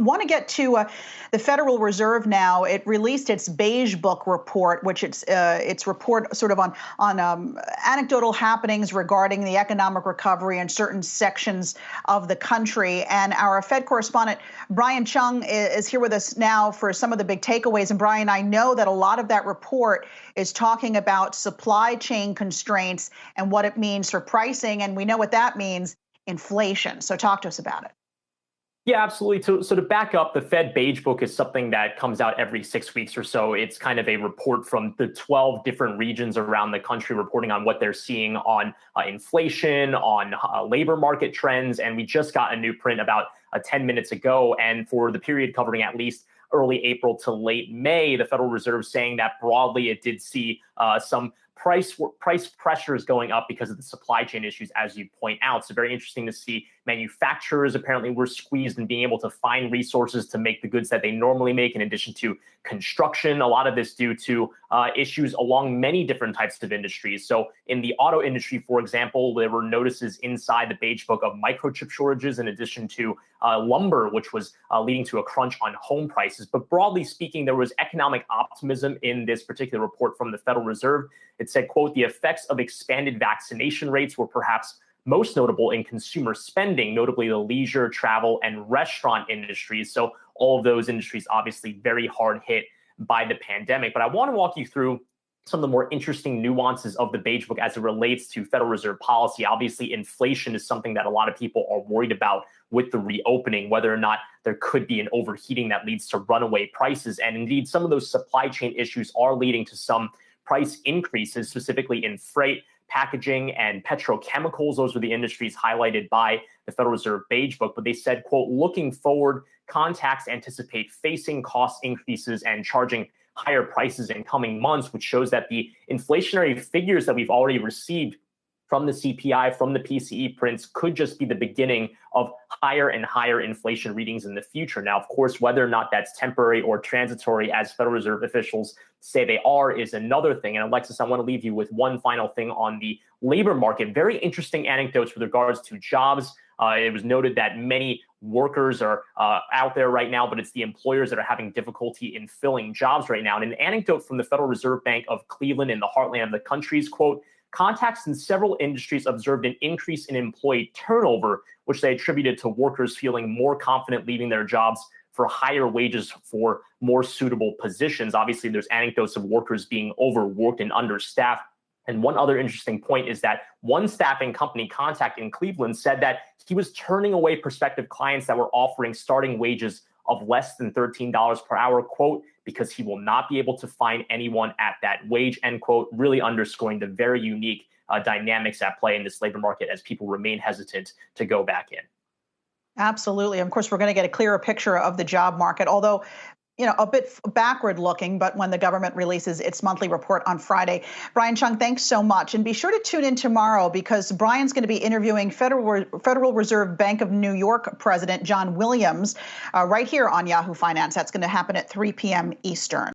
want to get to the Federal Reserve now. It released its Beige Book Report, which its report sort of on anecdotal happenings regarding the economic recovery in certain sections of the country. And our Fed correspondent, Brian Cheung, is here with us now for some of the big takeaways. And Brian, I know that a lot of that report is talking about supply chain constraints and what it means for pricing. And we know what that means, inflation. So talk to us about it. Yeah, absolutely. So to back up, the Fed Beige Book is something that comes out every 6 weeks or so. It's kind of a report from the 12 different regions around the country reporting on what they're seeing on inflation, on labor market trends. And we just got a new print about 10 minutes ago. And for the period covering at least early April to late May, the Federal Reserve saying that broadly it did see some price pressures going up because of the supply chain issues, as you point out. So very interesting to see manufacturers apparently were squeezed in being able to find resources to make the goods that they normally make, in addition to construction. A lot of this due to issues along many different types of industries. So in the auto industry, for example, there were notices inside the Beige Book of microchip shortages, in addition to lumber, which was leading to a crunch on home prices. But broadly speaking, there was economic optimism in this particular report from the Federal Reserve. It said, quote, the effects of expanded vaccination rates were perhaps most notable in consumer spending, notably the leisure, travel, and restaurant industries. So all of those industries obviously very hard hit by the pandemic. But I want to walk you through some of the more interesting nuances of the Beige Book as it relates to Federal Reserve policy. Obviously, inflation is something that a lot of people are worried about with the reopening, whether or not there could be an overheating that leads to runaway prices. And indeed, some of those supply chain issues are leading to some price increases, specifically in freight, packaging, and petrochemicals. Those were the industries highlighted by the Federal Reserve Beige Book. But they said, quote, looking forward, contacts anticipate facing cost increases and charging higher prices in coming months, which shows that the inflationary figures that we've already received from the CPI, from the PCE prints, could just be the beginning of higher and higher inflation readings in the future. Now, of course, whether or not that's temporary or transitory, as Federal Reserve officials say they are, is another thing. And Alexis, I want to leave you with one final thing on the labor market. Very interesting anecdotes with regards to jobs. It was noted that many workers are out there right now, but it's the employers that are having difficulty in filling jobs right now. And an anecdote from the Federal Reserve Bank of Cleveland in the heartland of the country's, quote, contacts in several industries observed an increase in employee turnover, which they attributed to workers feeling more confident leaving their jobs for higher wages for more suitable positions. Obviously, there's anecdotes of workers being overworked and understaffed. And one other interesting point is that one staffing company contact in Cleveland said that he was turning away prospective clients that were offering starting wages of less than $13 per hour, quote, because he will not be able to find anyone at that wage, end quote, really underscoring the very unique dynamics at play in this labor market as people remain hesitant to go back in. Absolutely. Of course, we're going to get a clearer picture of the job market, although a bit backward looking, but when the government releases its monthly report on Friday. Brian Cheung, thanks so much. And be sure to tune in tomorrow, because Brian's going to be interviewing Federal Reserve Bank of New York President John Williams right here on Yahoo Finance. That's going to happen at 3 p.m. Eastern.